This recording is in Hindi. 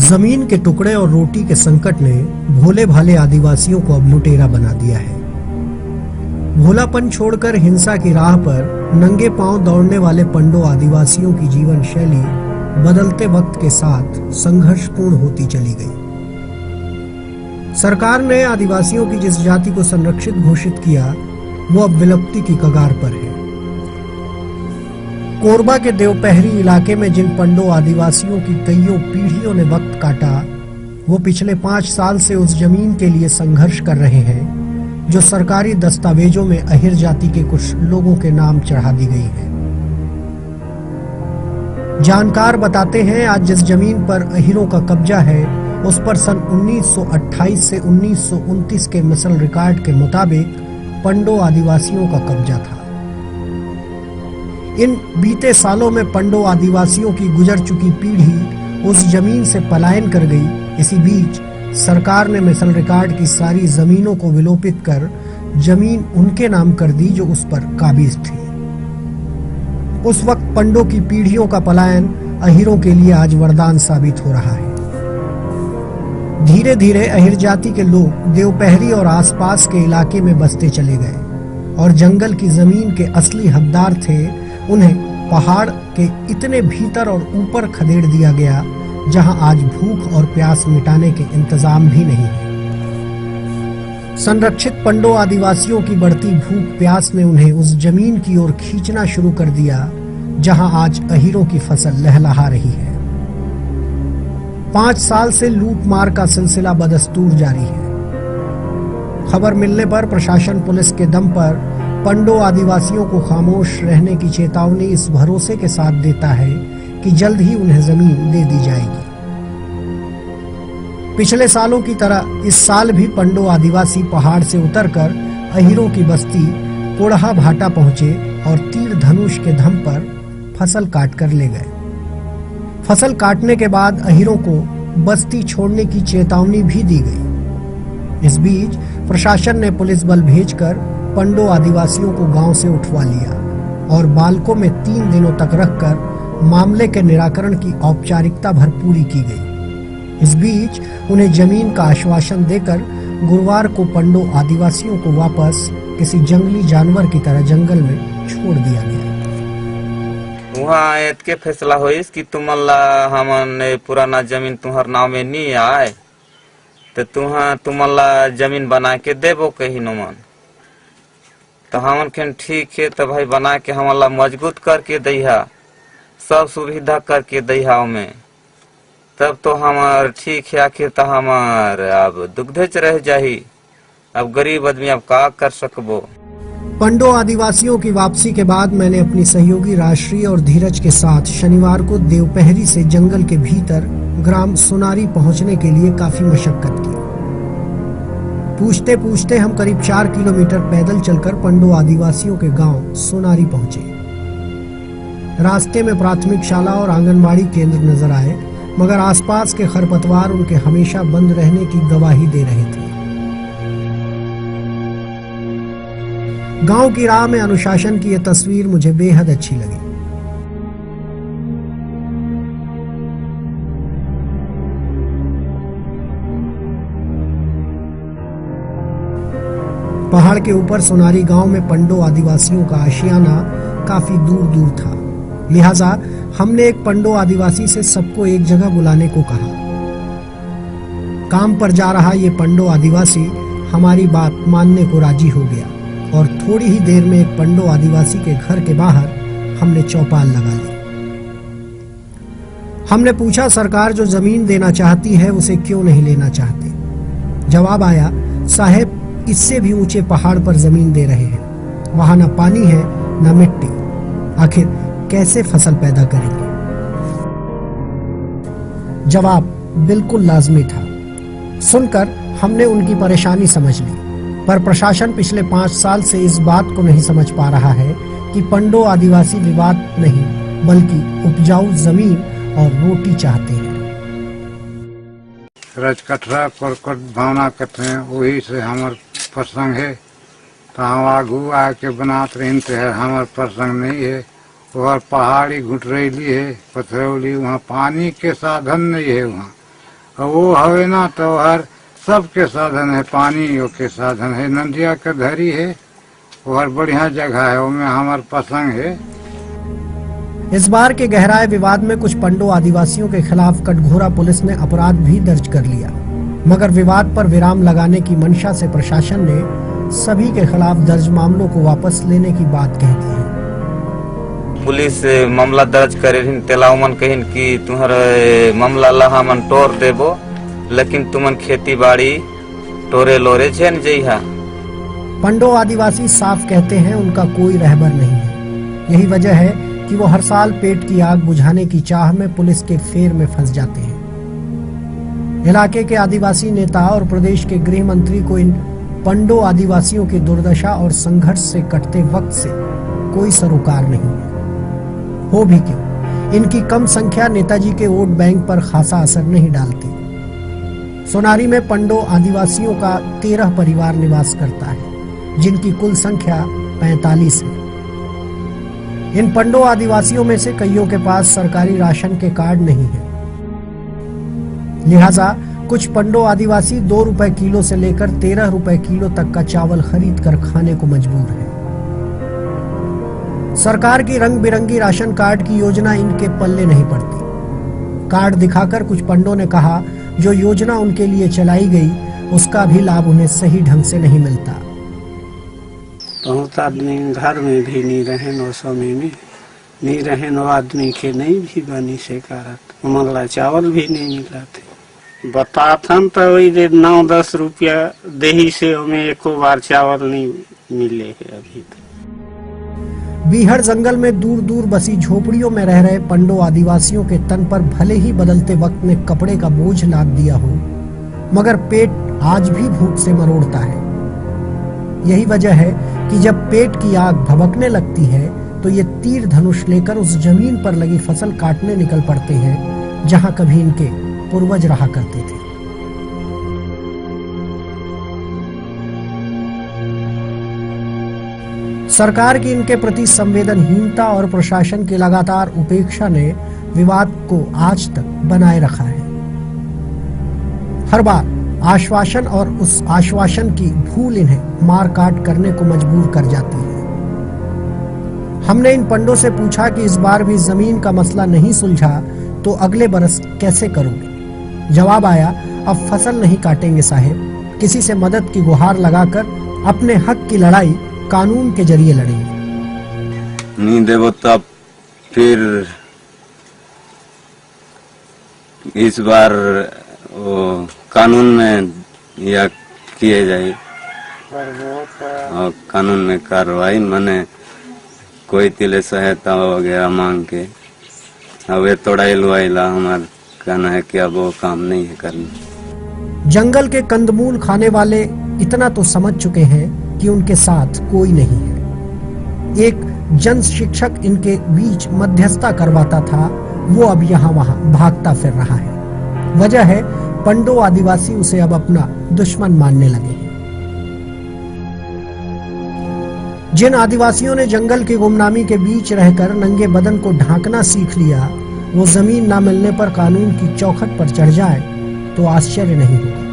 जमीन के टुकड़े और रोटी के संकट ने भोले भाले आदिवासियों को अब लुटेरा बना दिया है। भोलापन छोड़कर हिंसा की राह पर नंगे पांव दौड़ने वाले पंडो आदिवासियों की जीवन शैली बदलते वक्त के साथ संघर्षपूर्ण होती चली गई। सरकार ने आदिवासियों की जिस जाति को संरक्षित घोषित किया वो अब विलुप्ति की कगार पर है। कोरबा के देवपहरी इलाके में जिन पंडो आदिवासियों की कईयों पीढ़ियों ने वक्त काटा, वो पिछले 5 साल से उस जमीन के लिए संघर्ष कर रहे हैं जो सरकारी दस्तावेजों में अहिर जाति के कुछ लोगों के नाम चढ़ा दी गई है। जानकार बताते हैं आज जिस जमीन पर अहिरों का कब्जा है उस पर सन 1928 से 1929 के मिसल रिकॉर्ड के मुताबिक पंडो आदिवासियों का कब्जा था। इन बीते सालों में पंडो आदिवासियों की गुजर चुकी पीढ़ी उस जमीन से पलायन कर गई। इसी बीच सरकार ने मिसल रिकॉर्ड की सारी जमीनों को विलोपित कर जमीन उनके नाम कर दी जो उस पर काबिज थी। उस वक्त पंडो की पीढ़ियों का पलायन अहिरों के लिए आज वरदान साबित हो रहा है। धीरे धीरे अहिर जाति के लोग देवपहरी और आसपास के इलाके में बसते चले गए और जंगल की जमीन के असली हकदार थे उन्हें पहाड़ के इतने भीतर और ऊपर खदेड़ दिया गया जहां आज भूख और प्यास मिटाने के इंतजाम भी नहीं है। संरक्षित पंडो आदिवासियों की बढ़ती भूख प्यास ने उन्हें उस जमीन की ओर खींचना शुरू कर दिया जहां आज अहिरों की फसल लहलहा रही है। 5 साल से लूट मार का सिलसिला बदस्तूर जारी है। खबर मिलने पर प्रशासन पुलिस के दम पर पंडो आदिवासियों को खामोश रहने की चेतावनी इस भरोसे के साथ देता है कि जल्द ही उन्हें जमीन दे दी जाएगी। पिछले सालों की तरह इस साल भी पंडो आदिवासी पहाड़ से उतरकर अहिरों की बस्ती कोढ़ा भाटा पहुंचे और तीर धनुष के दम पर फसल काट कर ले गए। फसल काटने के बाद अहिरों को बस्ती छोड़ने की चेतावनी भी दी गई। इस बीच प्रशासन ने पुलिस बल भेजकर पंडो आदिवासियों को गांव से उठवा लिया और बालकों में 3 दिनों तक रखकर मामले के निराकरण की औपचारिकता भर पूरी की गई। इस बीच उन्हें जमीन का आश्वासन देकर गुरुवार को पंडो आदिवासियों को वापस किसी जंगली जानवर की तरह जंगल में छोड़ दिया गया। वहाँ एत के फैसला होइस कि तुमला हमन पुराना जमीन तुम्हार नाम में नहीं आए तो तुमला जमीन बना के देबो कहीं नमन तो हमन के ठीक है तो भाई बना के हमला मजबूत करके दइहा, सब सुविधा करके दइहा में, तब तो हमार ठीक है। आखिर तो हमार अब दुग्धच रह जाही, अब गरीब आदमी अब का कर सकबो। पंडो आदिवासियों की वापसी के बाद मैंने अपनी सहयोगी राष्ट्रीय और धीरज के साथ शनिवार को देवपहरी से जंगल के भीतर ग्राम सोनारी पहुंचने के लिए काफी मशक्कत की। पूछते पूछते हम करीब 4 किलोमीटर पैदल चलकर पंडो आदिवासियों के गांव सोनारी पहुंचे। रास्ते में प्राथमिक शाला और आंगनबाड़ी केंद्र नजर आए, मगर आसपास के खरपतवार उनके हमेशा बंद रहने की गवाही दे रहे थे। गांव की राह में अनुशासन की यह तस्वीर मुझे बेहद अच्छी लगी। पहाड़ के ऊपर सोनारी गांव में पंडो आदिवासियों का आशियाना काफी दूर दूर था, लिहाजा हमने एक पंडो आदिवासी से सबको एक जगह बुलाने को कहा। काम पर जा रहा ये पंडो आदिवासी हमारी बात मानने को राजी हो गया और थोड़ी ही देर में एक पंडो आदिवासी के घर के बाहर हमने चौपाल लगा ली। हमने पूछा सरकार जो जमीन देना चाहती है उसे क्यों नहीं लेना चाहते। जवाब आया, साहब इससे भी ऊंचे पहाड़ पर जमीन दे रहे हैं, वहां न पानी है न मिट्टी, आखिर कैसे फसल पैदा करेंगे। जवाब बिल्कुल लाजमी था। सुनकर हमने उनकी परेशानी समझ ली, पर प्रशासन पिछले 5 साल से इस बात को नहीं समझ पा रहा है कि पंडो आदिवासी विवाद नहीं बल्कि उपजाऊ जमीन और रोटी चाहते हैं। रजकटरा करकट भावना करते हैं, वही से हमार प्रसंग है तो हम आगू आके बनाते रहते हैं। हमार प्रसंग नहीं है, वह पहाड़ी घुटरेली है, पथरौली, वहाँ पानी के साधन नहीं है। वहाँ और वो हवे ना तो हर सबके साधन है, पानी के साधन है, नदिया के धरी है, वो हर बढ़िया जगह है, वो में हमार पसंद है। इस बार के गहराए विवाद में कुछ पंडो आदिवासियों के खिलाफ कटघोरा पुलिस ने अपराध भी दर्ज कर लिया, मगर विवाद पर विराम लगाने की मंशा से प्रशासन ने सभी के खिलाफ दर्ज मामलों को वापस लेने की बात कह दी है। पुलिस मामला दर्ज करे तेला उमन कहिन कि तुहर मामला ला हमन टोर देबो, लेकिन तुमन खेती बाड़ी टोरे लोरे छेन जइहा। पंडो आदिवासी साफ कहते हैं उनका कोई रहबर नहीं है। यही वजह है कि वो हर साल पेट की आग बुझाने की चाह में पुलिस के फेर में फंस जाते हैं। इलाके के आदिवासी नेता और प्रदेश के गृह मंत्री को इन पंडो आदिवासियों की दुर्दशा और संघर्ष से कटते वक्त से कोई सरोकार नहीं है। हो भी क्यों, इनकी कम संख्या नेताजी के वोट बैंक पर खासा असर नहीं डालती। सोनारी में पंडो आदिवासियों का 13 परिवार निवास करता है, जिनकी कुल संख्या 45 है। इन पंडो आदिवासियों में से कईयों के पास सरकारी राशन के कार्ड नहीं है, लिहाजा कुछ पंडो आदिवासी 2 रुपए किलो से लेकर 13 रुपए किलो तक का चावल खरीद कर खाने को मजबूर है। सरकार की रंग बिरंगी राशन कार्ड की योजना इनके पल्ले नहीं पड़ती। कार्ड दिखाकर कुछ पंडों ने कहा जो योजना उनके लिए चलाई गई उसका भी लाभ उन्हें सही ढंग से नहीं मिलता। बहुत आदमी घर में भी नहीं रहे, नो समय में नहीं रहे, नो आदमी के नहीं भी बनी से कारत मल्ला चावल भी नहीं मिला थे। बताथन तो वही 9-10 रुपया दही से हमें एको बार चावल नहीं मिले है अभी तक। बीहड़ जंगल में दूर दूर बसी झोपड़ियों में रह रहे पंडो आदिवासियों के तन पर भले ही बदलते वक्त ने कपड़े का बोझ लाद दिया हो, मगर पेट आज भी भूख से मरोड़ता है। यही वजह है कि जब पेट की आग भभकने लगती है तो ये तीर धनुष लेकर उस जमीन पर लगी फसल काटने निकल पड़ते हैं जहां कभी इनके पूर्वज रहा करते थे। सरकार की इनके प्रति संवेदनहीनता और प्रशासन की लगातार उपेक्षा ने विवाद को आज तक बनाए रखा है। हर बार आश्वासन और उस आश्वासन की भूल इन्हें मार काट करने को मजबूर कर जाती है। हमने इन पंडों से पूछा कि इस बार भी जमीन का मसला नहीं सुलझा तो अगले बरस कैसे करोगे? जवाब आया, अब फसल नहीं काटेंगे साहेब, किसी से मदद की गुहार लगाकर अपने हक की लड़ाई कानून के जरिए लड़ेंगे। नहीं देवो तब फिर इस बार वो कानून में या किए जाए और कानून में कार्रवाई माने कोई तिले सहायता वगैरह मांग के। अब ये तोड़ाई लुआईला हमारा कहना है कि अब वो काम नहीं है करना। जंगल के कंदमूल खाने वाले इतना तो समझ चुके हैं कि उनके साथ कोई नहीं है। एक जन शिक्षक इनके बीच मध्यस्थता करवाता था, वो अब यहाँ वहाँ भागता फिर रहा है। वजह है पंडो आदिवासी उसे अब अपना दुश्मन मानने लगे हैं। जिन आदिवासियों ने जंगल की गुमनामी के बीच रहकर नंगे बदन को ढांकना सीख लिया, वो जमीन ना मिलने पर कानून की चौखट पर चढ़ जाए तो आश्चर्य नहीं होगा।